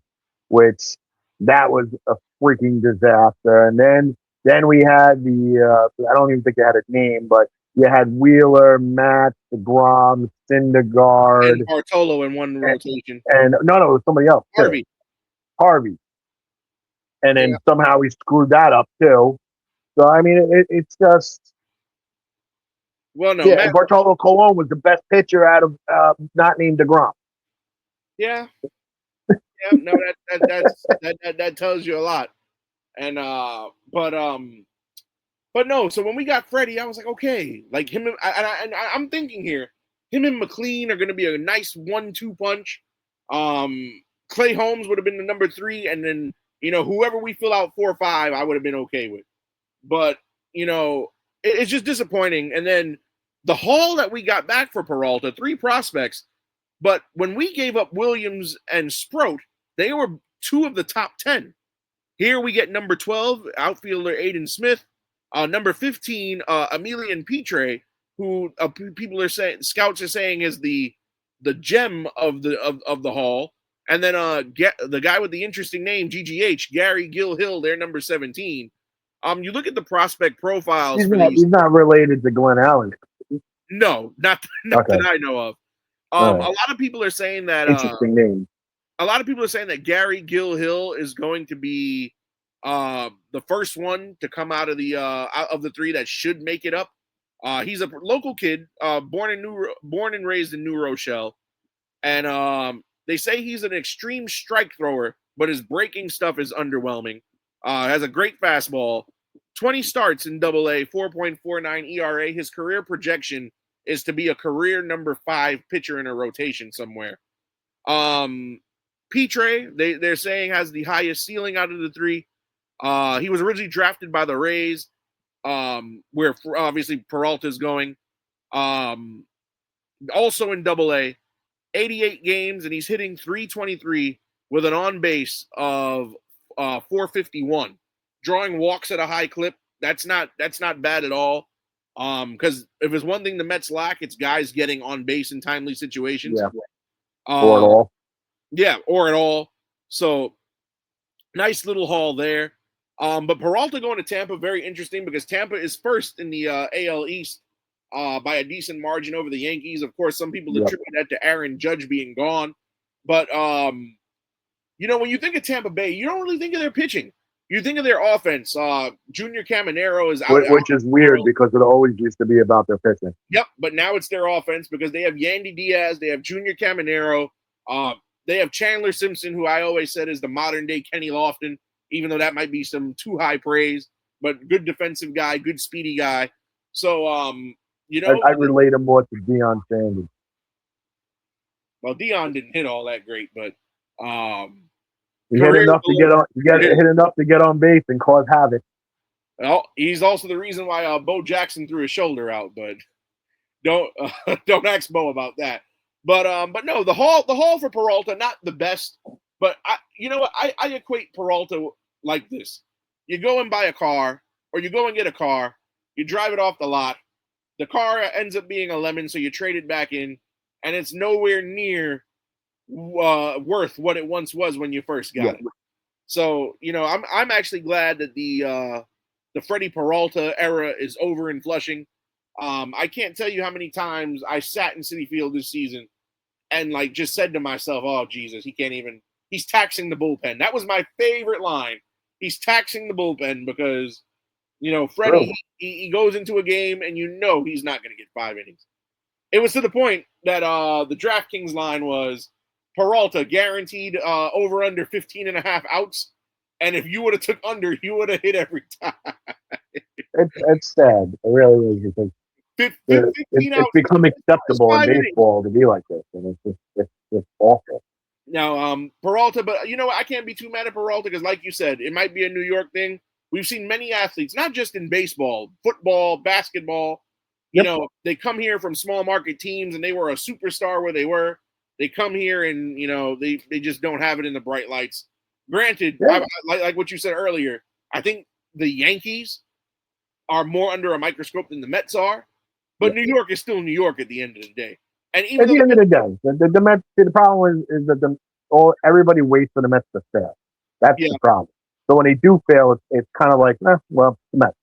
which that was a freaking disaster. And then we had I don't even think they had a name, but you had Wheeler, Matt, DeGrom, Syndergaard, and Bartolo in one rotation. And no, it was somebody else. Harvey. And then somehow we screwed that up too. So I mean, it's just. Well, no. Yeah, Bartolo Colon was the best pitcher out of not named DeGrom. Yeah. Yeah, no, that tells you a lot. And but no. So when we got Freddie, I was like, okay, like him, and I'm thinking here, him and McLean are going to be a nice 1-2 punch. Clay Holmes would have been the number 3, and then you know whoever we fill out 4 or 5, I would have been okay with. But you know, it's just disappointing. And then the haul that we got back for Peralta, 3 prospects, but when we gave up Williams and Sproat, they were 2 of the top 10. Here we get number 12, outfielder Aiden Smith, number 15, Emilian Petre, who people are saying, scouts are saying is the gem of the haul, and then the guy with the interesting name GGH, Gary Gill-Hill, they're number 17. You look at the prospect profiles. He's not related to Glenn Allen. No, not that I know of. A lot of people are saying that interesting name. A lot of people are saying that Gary Gill-Hill is going to be the first one to come out of the 3 that should make it up. He's a local kid, born and raised in New Rochelle, and they say he's an extreme strike thrower, but his breaking stuff is underwhelming. Has a great fastball, 20 starts in AA, 4.49 ERA. His career projection is to be a career number 5 pitcher in a rotation somewhere. Petre, they're saying, has the highest ceiling out of the 3. He was originally drafted by the Rays, where obviously Peralta's going. Also in AA, 88 games, and he's hitting .323 with an on base of 451, drawing walks at a high clip. That's not bad at all. Because if there's one thing the Mets lack, it's guys getting on base in timely situations. Yeah. Or at all. Yeah, or at all. So nice little haul there. But Peralta going to Tampa, very interesting because Tampa is first in the AL East by a decent margin over the Yankees. Of course, some people attribute that to Aaron Judge being gone. But, when you think of Tampa Bay, you don't really think of their pitching. You think of their offense. Junior Caminero is out. Which is weird because it always used to be about their pitching. Yep, but now it's their offense because they have Yandy Diaz, they have Junior Caminero, they have Chandler Simpson, who I always said is the modern-day Kenny Lofton, even though that might be some too high praise, but good defensive guy, good speedy guy. So, I relate him more to Deion Sanders. Well, Deion didn't hit all that great, but he hit enough to get on. Hit enough to get on base and cause havoc. Well, he's also the reason why Bo Jackson threw his shoulder out, but don't ask Bo about that. But no, the haul for Peralta, not the best, but I equate Peralta like this: you go and buy a car, or you go and get a car, you drive it off the lot, the car ends up being a lemon, so you trade it back in, and it's nowhere near worth what it once was when you first got it. So I'm actually glad that the Freddie Peralta era is over in Flushing. I can't tell you how many times I sat in Citi Field this season and just said to myself, oh, Jesus, he's taxing the bullpen. That was my favorite line. He's taxing the bullpen because, Freddie, he goes into a game and he's not going to get 5 innings. It was to the point that the DraftKings line was Peralta guaranteed over under 15 and a half outs. And if you would have took under, you would have hit every time. It's sad. It really is because it's become acceptable in baseball to be like this, and it's awful. Now, Peralta, but I can't be too mad at Peralta because, like you said, it might be a New York thing. We've seen many athletes, not just in baseball, football, basketball. They come here from small market teams, and they were a superstar where they were. They come here, and they just don't have it in the bright lights. Granted, like what you said earlier, I think the Yankees are more under a microscope than the Mets are, but New York is still New York at the end of the day. And even at the end of the day, the Mets. The problem is that everybody waits for the Mets to fail. That's the problem. So when they do fail, it's kind of like, the Mets.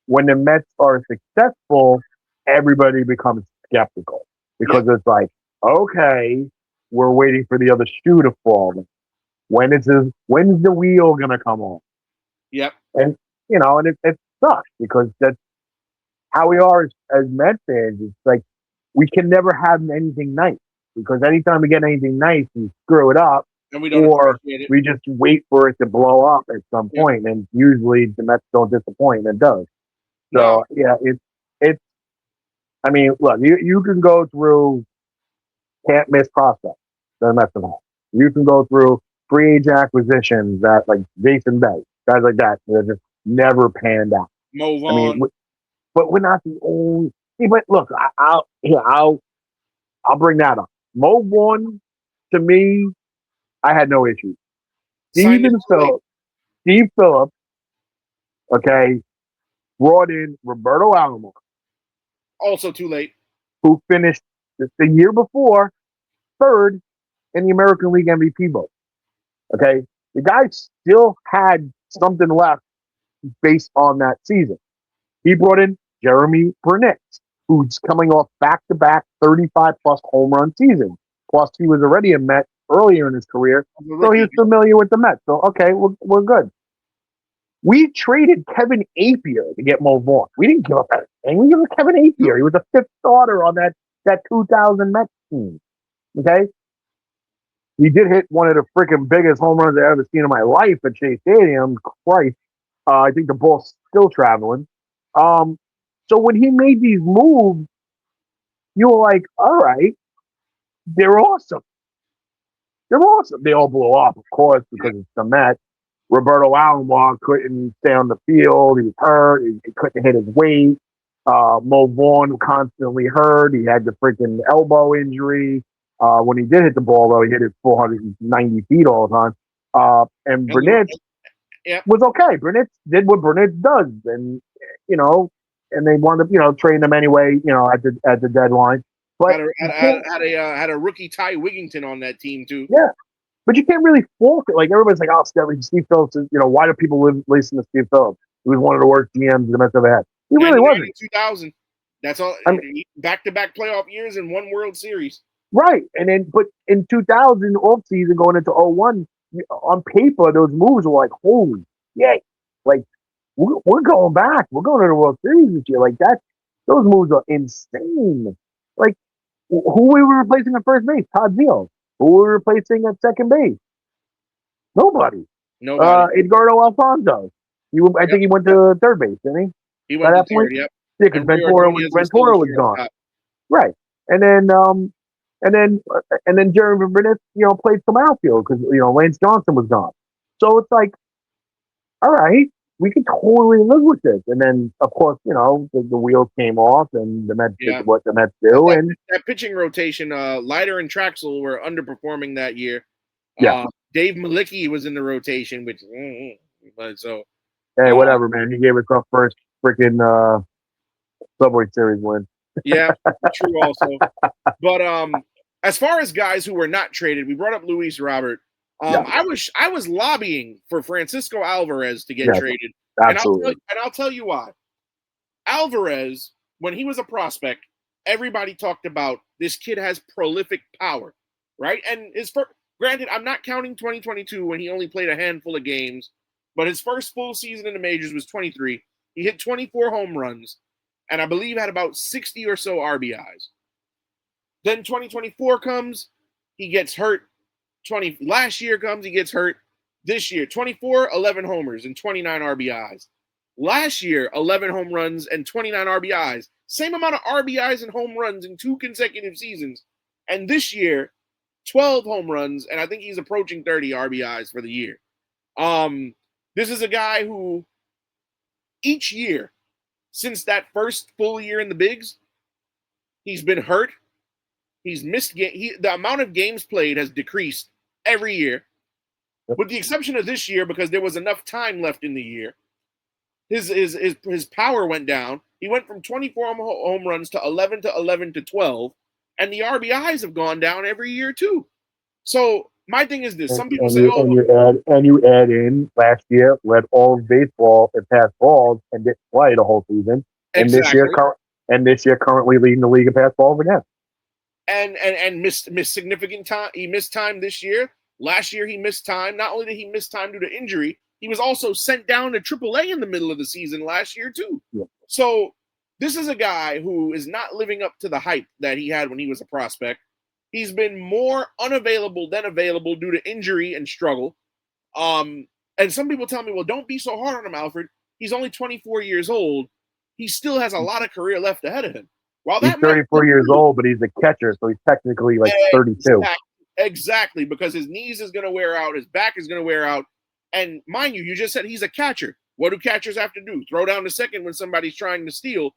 When the Mets are successful, everybody becomes skeptical because it's like, okay, we're waiting for the other shoe to fall. When's the wheel gonna come on? Yep. And it sucks because that's how we are as Mets fans. It's like we can never have anything nice because anytime we get anything nice, we screw it up, and we don't appreciate it. We just wait for it to blow up at some point, and usually the Mets don't disappoint, and it does. So it's. I mean, look, you can go through can't miss prospects that the Mets have. You can go through free agent acquisitions that like Jason Bay, guys like that, they're just never panned out. Move on. I mean, but we're not the only. But look, I'll bring that up. Mo Vaughn, to me, I had no issues. Steve Phillips, okay, brought in Roberto Alomar. Also too late. Who finished the year before third in the American League MVP vote. Okay, the guy still had something left based on that season. He brought in Jeremy Burnett, who's coming off back-to-back 35-plus home run seasons. Plus, he was already a Met earlier in his career, so he was familiar with the Mets. So, okay, we're good. We traded Kevin Appier to get Mo Vaughn. We didn't give up anything. We gave up Kevin Appier. He was a 5th starter on that 2000 Mets team. Okay? He did hit one of the freaking biggest home runs I've ever seen in my life at Shea Stadium. Christ. I think the ball's still traveling. So when he made these moves, you were like, all right, they're awesome. They're awesome. They all blew up, of course, because it's the Mets. Roberto Alomar couldn't stay on the field. He was hurt. He couldn't hit his weight. Mo Vaughn constantly hurt. He had the freaking elbow injury. When he did hit the ball, though, he hit it 490 feet all the time. And Burnett was okay. Burnett did what Burnett does, and you know, and they wound up, trading him anyway, at the deadline. But had a rookie Ty Wigginton on that team too. Yeah, but you can't really fault it. Like everybody's like, "Oh, Steve Phillips is," why do people listen to Steve Phillips? He was one of the worst GMs the Mets ever had. He really wasn't. 2000. That's all. Back-to-back playoff years and one World Series. Right, but in 2000 off season going into 01, on paper those moves were like, holy yay! Like we're going back. We're going to the World Series this year. Like that, those moves are insane. Like who were we replacing at first base? Todd Zeal. Who were we replacing at second base? Nobody. Edgardo Alfonso. I think he went to third base, didn't he? He went to third, yep. Yeah, because Ventura was gone. Right. And then Jeremy Burnett, played some outfield because, Lance Johnson was gone. So it's like, all right, we can totally live with this. And then, of course, the wheels came off and the Mets did what the Mets do. That pitching rotation, Leiter and Traxel were underperforming that year. Yeah. Dave Malicki was in the rotation, which, but so. Hey, whatever, man. He gave us our first freaking Subway Series win. Yeah, true also. But as far as guys who were not traded, we brought up Luis Robert. I was lobbying for Francisco Alvarez to get traded. Absolutely. And I'll tell you why. Alvarez, when he was a prospect, everybody talked about this kid has prolific power, right? And granted, I'm not counting 2022 when he only played a handful of games, but his first full season in the majors was 23. He hit 24 home runs, and I believe had about 60 or so RBIs. Then 2024 comes, he gets hurt. Last year comes, he gets hurt. This year, 24, 11 homers and 29 RBIs. Last year, 11 home runs and 29 RBIs. Same amount of RBIs and home runs in 2 consecutive seasons. And this year, 12 home runs, and I think he's approaching 30 RBIs for the year. This is a guy who each year, since that first full year in the bigs, he's been hurt. He's missed the amount of games played has decreased every year, with the exception of this year because there was enough time left in the year. His power went down. He went from 24 home runs to 11 to 12, and the RBIs have gone down every year too. So my thing is this: some people say, you add in last year led all of baseball in pass balls and didn't play the whole season, and this year currently leading the league in pass balls again. And missed significant time. He missed time this year. Last year he missed time. Not only did he miss time due to injury, he was also sent down to AAA in the middle of the season last year too. Yeah. So this is a guy who is not living up to the hype that he had when he was a prospect. He's been more unavailable than available due to injury and struggle. And some people tell me, well, don't be so hard on him, Alfred. He's only 24 years old. He still has a lot of career left ahead of him. He's 34 years old, but he's a catcher, so he's technically like 32. Exactly, because his knees is going to wear out, his back is going to wear out. And mind you just said he's a catcher. What do catchers have to do? Throw down to second when somebody's trying to steal.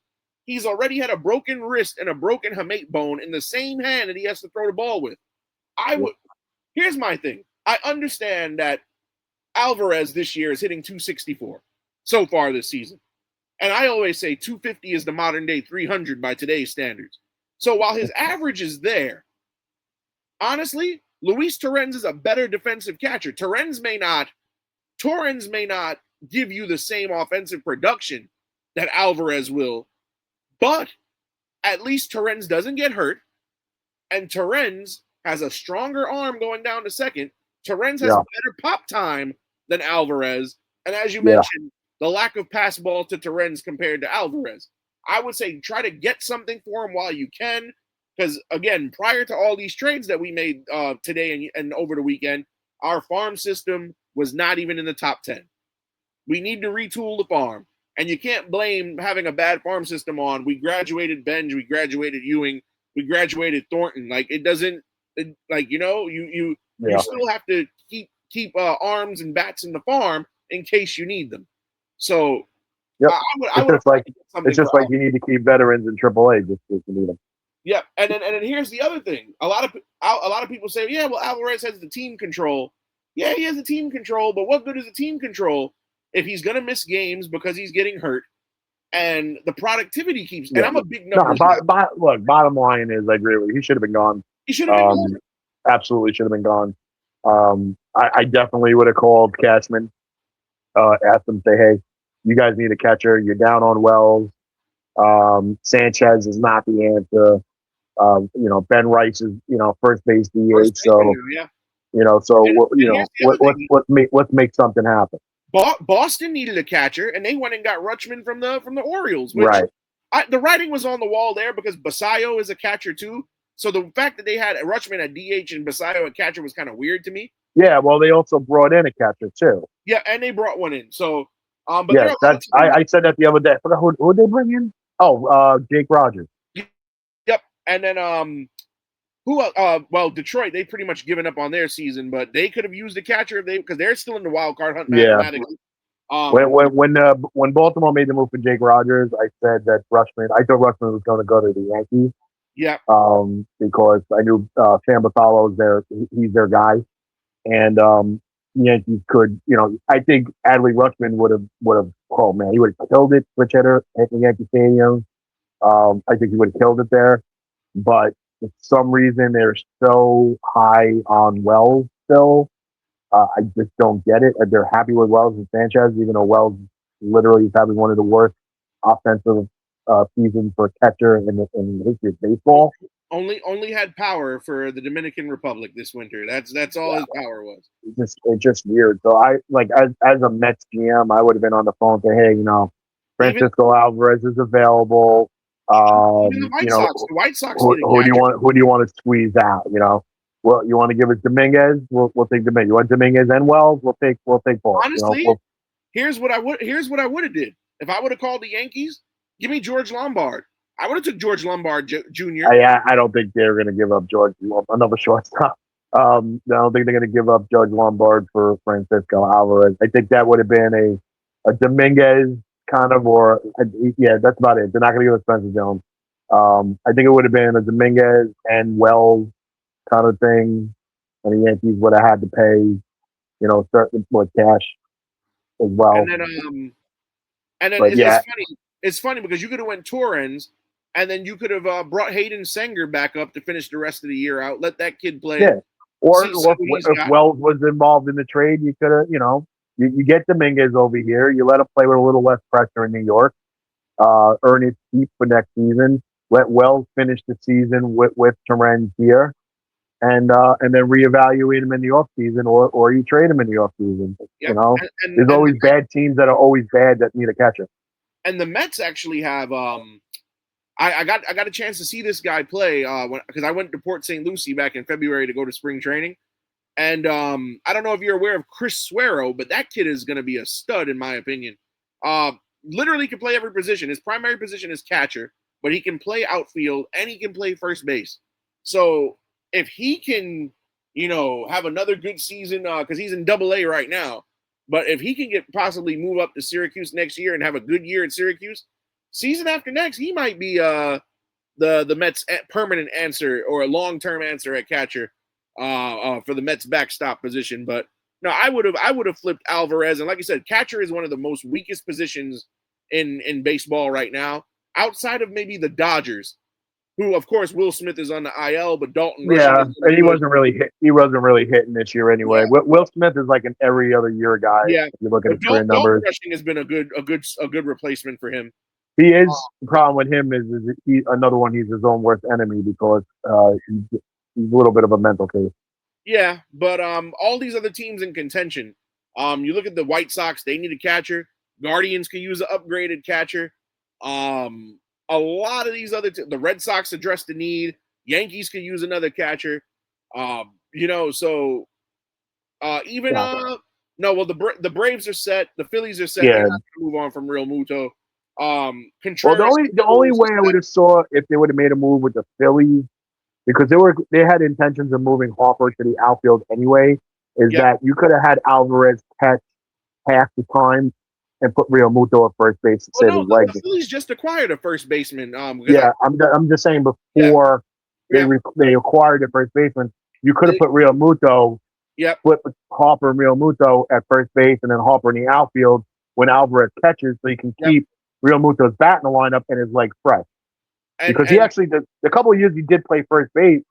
He's already had a broken wrist and a broken hamate bone in the same hand that he has to throw the ball with. Here's my thing. I understand that Alvarez this year is hitting 264 so far this season. And I always say 250 is the modern day 300 by today's standards. So while his average is there, honestly, Luis Torrens is a better defensive catcher. Torrens may not give you the same offensive production that Alvarez will, but at least Torrens doesn't get hurt, and Torrens has a stronger arm going down to second. Torrens has better pop time than Alvarez, and as you mentioned, the lack of pass ball to Torrens compared to Alvarez. I would say try to get something for him while you can, because, again, prior to all these trades that we made today and over the weekend, our farm system was not even in the top 10. We need to retool the farm. And you can't blame having a bad farm system on we graduated Benj, we graduated Ewing, we graduated Thornton. Like it doesn't like you still have to keep arms and bats in the farm in case you need them. So yep. I would it's just like you need to keep veterans in AAA just because you need them. Yeah, and then here's the other thing. A lot of people say, yeah, well, Alvarez has the team control. Yeah, he has the team control, but what good is the team control if he's going to miss games because he's getting hurt and the productivity keeps. And I'm a big numbers guy. Look, bottom line is, I agree with you. He should have been gone. He should have been gone. Absolutely should have been gone. I definitely would have called Cashman, asked him, say, hey, you guys need a catcher. You're down on Wells. Sanchez is not the answer. Ben Rice is, first base DH. So, let's make something happen. Boston needed a catcher, and they went and got Rutschman from the Orioles. Which right. The writing was on the wall there because Basayo is a catcher too. So the fact that they had Rutschman at DH and Basayo at catcher was kind of weird to me. Yeah, well, they also brought in a catcher too. Yeah, and they brought one in. So, but yeah, I said that the other day. Who did they bring in? Oh, Jake Rogers. Yep, and then Detroit, they pretty much given up on their season, but they could have used a catcher because they're still in the wild card hunt mathematically. When Baltimore made the move for Jake Rogers, I said that I thought Rutschman was going to go to the Yankees. Yeah. Because I knew Sam Bartholo's there; he's their guy, and the Yankees could, I think Adley Rutschman would have. Oh man, he would have killed it. Switch hitter at the Yankee Stadium. I think he would have killed it there, but for some reason they're so high on Wells still. I just don't get it. They're happy with Wells and Sanchez, even though Wells literally is having one of the worst offensive seasons for a catcher in the history of baseball. Only had power for the Dominican Republic this winter. That's all his power was. It's just weird. So I as a Mets GM, I would have been on the phone saying, hey, Francisco Alvarez is available. The White Sox. Who do you want to squeeze out? Well, you want to give it Dominguez? We'll take Dominguez. You want Dominguez and Wells? We'll take both. Honestly, here's what I would have did if I would have called the Yankees. Give me George Lombard. I would have took George Lombard Jr. I don't think they're going to give up another shortstop. I don't think they're going to give up George Lombard for Francisco Alvarez. I think that would have been a Dominguez kind of, that's about it. They're not going to give us Spencer Jones. I think it would have been a Dominguez and Wells kind of thing, and the Yankees would have had to pay, certain more cash as well. And then it's funny because you could have went Torrens, and then you could have brought Hayden Sanger back up to finish the rest of the year out. Let that kid play. Yeah. Or if Wells was involved in the trade, you could have, you get Dominguez over here. You let him play with a little less pressure in New York. Earn his keep for next season. Let Wells finish the season with Torrens here. And then reevaluate him in the offseason, or you trade him in the offseason. Yep. There's always bad teams that are always bad that need a catcher. And the Mets actually have I got a chance to see this guy play because I went to Port St. Lucie back in February to go to spring training. And I don't know if you're aware of Chris Suero, but that kid is going to be a stud in my opinion. Literally can play every position. His primary position is catcher, but he can play outfield and he can play first base. So if he can, have another good season, because he's in Double-A right now, but if he can possibly move up to Syracuse next year and have a good year at Syracuse, season after next, he might be the Mets' permanent answer or a long-term answer at catcher for the Mets' backstop position. But no, I would have flipped Alvarez, and like I said, catcher is one of the most weakest positions in baseball right now, outside of maybe the Dodgers, who of course Will Smith is on the IL, but Dalton. Yeah, and he wasn't really hitting this year anyway. Yeah. Will Smith is like an every other year guy. Yeah, if you look at his career numbers. Rushing has been a good replacement for him. He is. The problem with him is he's another one. He's his own worst enemy because he's a little bit of a mental case. Yeah, but all these other teams in contention. You look at the White Sox; they need a catcher. Guardians could use an upgraded catcher. A lot of these the Red Sox address the need. Yankees could use another catcher. Even No, well, the Braves are set. The Phillies are set. Yeah. They're not going to move on from Real Muto. Well, the only way I would have saw if they would have made a move with the Phillies, because they had intentions of moving Harper to the outfield anyway, is that you could have had Alvarez catch half the time and put Real Muto at first base to save his legs. The Phillies just acquired a first baseman. I'm just saying before they acquired a first baseman, you could have put Real Muto, flip Harper and Real Muto at first base, and then Harper in the outfield when Alvarez catches, so you can keep Real Muto's bat in the lineup and his legs fresh. Because he actually, the couple of years he did play first base,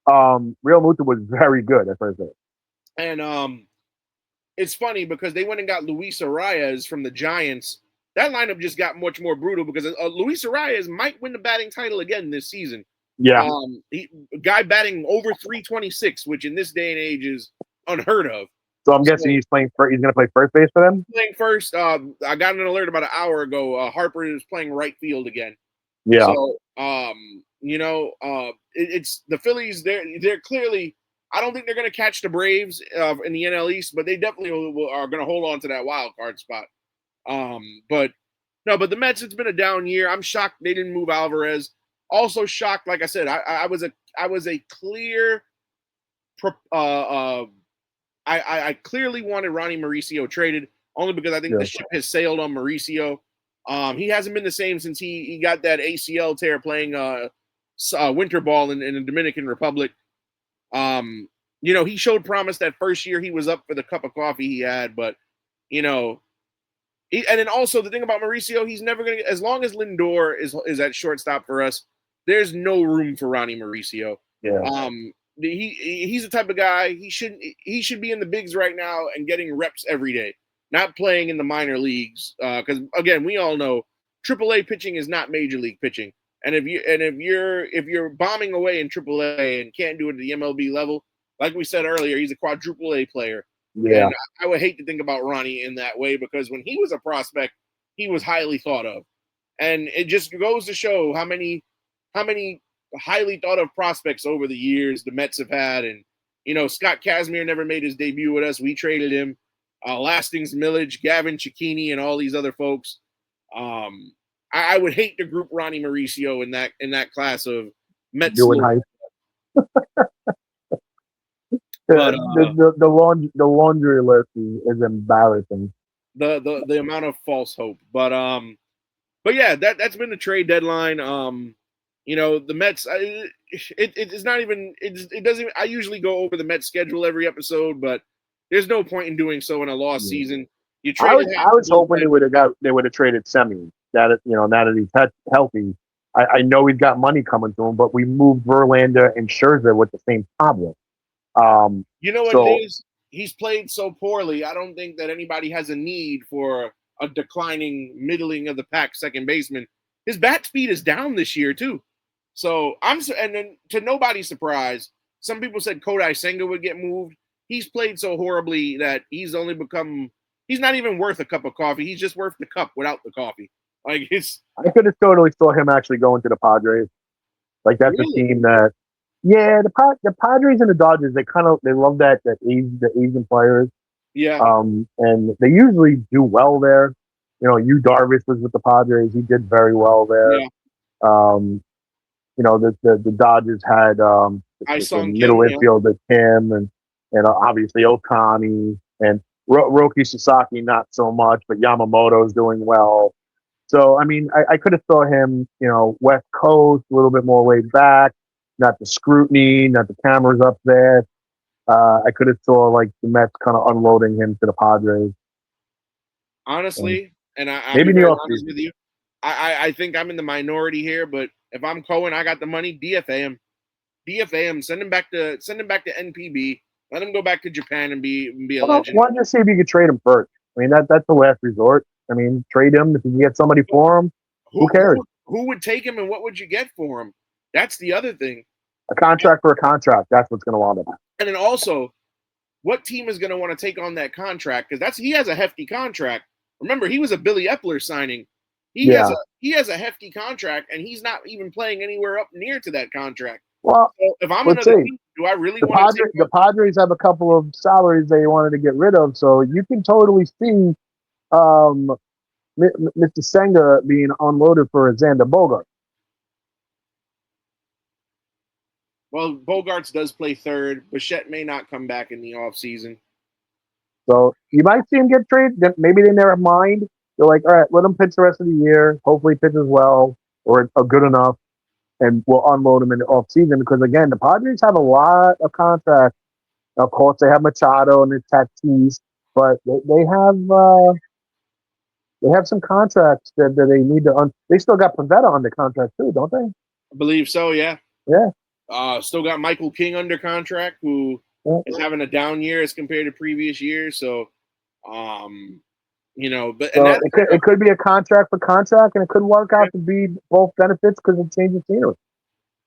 Real Muto was very good at first base. And it's funny because they went and got Luis Arias from the Giants. That lineup just got much more brutal because Luis Arias might win the batting title again this season. Yeah. Guy batting over 326, which in this day and age is unheard of. So I'm guessing he's going to play first base for them? Playing first. I got an alert about an hour ago. Harper is playing right field again. Yeah. So, it's the Phillies. They're clearly. I don't think they're going to catch the Braves in the NL East, but they definitely are going to hold on to that wild card spot. But the Mets. It's been a down year. I'm shocked they didn't move Alvarez. Also shocked, like I said, I was a clear. I clearly wanted Ronnie Mauricio traded only because I think the ship has sailed on Mauricio. He hasn't been the same since he got that ACL tear playing winter ball in the Dominican Republic. He showed promise that first year he was up for the cup of coffee he had, but and then also the thing about Mauricio, he's never gonna, as long as Lindor is at shortstop for us, there's no room for Ronnie Mauricio. Yeah. He's the type of guy he should be in the bigs right now and getting reps every day, not playing in the minor leagues. Because again, we all know AAA pitching is not major league pitching. And if you're bombing away in AAA and can't do it at the MLB level, like we said earlier, he's a quadruple A player. Yeah. And I would hate to think about Ronnie in that way because when he was a prospect, he was highly thought of. And it just goes to show how many highly thought of prospects over the years the Mets have had. And, Scott Kazmir never made his debut with us. We traded him. Lastings Millage, Gavin Cicchini, and all these other folks. I would hate to group Ronnie Mauricio in that class of Mets. But the laundry list is embarrassing. The amount of false hope, but yeah, that's been the trade deadline. The Mets. It's not even. It doesn't. I usually go over the Mets schedule every episode, but there's no point in doing so in a lost season. I was hoping they would have traded Semien. Now that he's healthy, I know he's got money coming to him, but we moved Verlander and Scherzer with the same problem. What it is? He's played so poorly. I don't think that anybody has a need for a declining, middling of the pack second baseman. His bat speed is down this year too. So and then to nobody's surprise, some people said Kodai Senga would get moved. He's played so horribly that he's not even worth a cup of coffee. He's just worth the cup without the coffee. I could have totally saw him actually going to the Padres. Like that's a team that. Yeah, the Padres and the Dodgers, they love the Asian players. Yeah. And they usually do well there. Yu Darvish was with the Padres. He did very well there. Yeah. The Dodgers had the middle infielder Kim and obviously Ohtani and Roki Sasaki not so much, but Yamamoto's doing well. So I mean, I could have saw him, West Coast, a little bit more laid back. Not the scrutiny, not the cameras up there. I could have saw like the Mets kind of unloading him to the Padres. Honestly, and I'm maybe very honest with you, I think I'm in the minority here. But if I'm Cohen, I got the money. DFA him. Send him back to NPB. Let him go back to Japan and be a legend. Why don't you see if you could trade him first? I mean that's the last resort. I mean, trade him if you can get somebody for him. Who cares? Who would take him, and what would you get for him? That's the other thing. A contract for a contract. That's what's going to wind up. And then also, what team is going to want to take on that contract? Because he has a hefty contract. Remember, he was a Billy Epler signing. He has a hefty contract, and he's not even playing anywhere up near to that contract. Well, so if I'm another team do I really want to take the Padres have a couple of salaries they wanted to get rid of, so you can totally see Mr. Senga being unloaded for Xander Bogart. Well, Bogarts does play third. Bichette may not come back in the offseason. So you might see him get traded. Maybe they never mind. They're like, all right, let him pitch the rest of the year. Hopefully, he pitches well or good enough, and we'll unload him in the offseason. Because again, the Padres have a lot of contracts. Of course, they have Machado and the Tatis, but they have some contracts that they need to. They still got Pivetta under contract too, don't they? I believe so. Yeah. Yeah. Still got Michael King under contract, who is having a down year as compared to previous years. So, but so it could be a contract for contract, and it could work out to be both benefits because it changes scenery.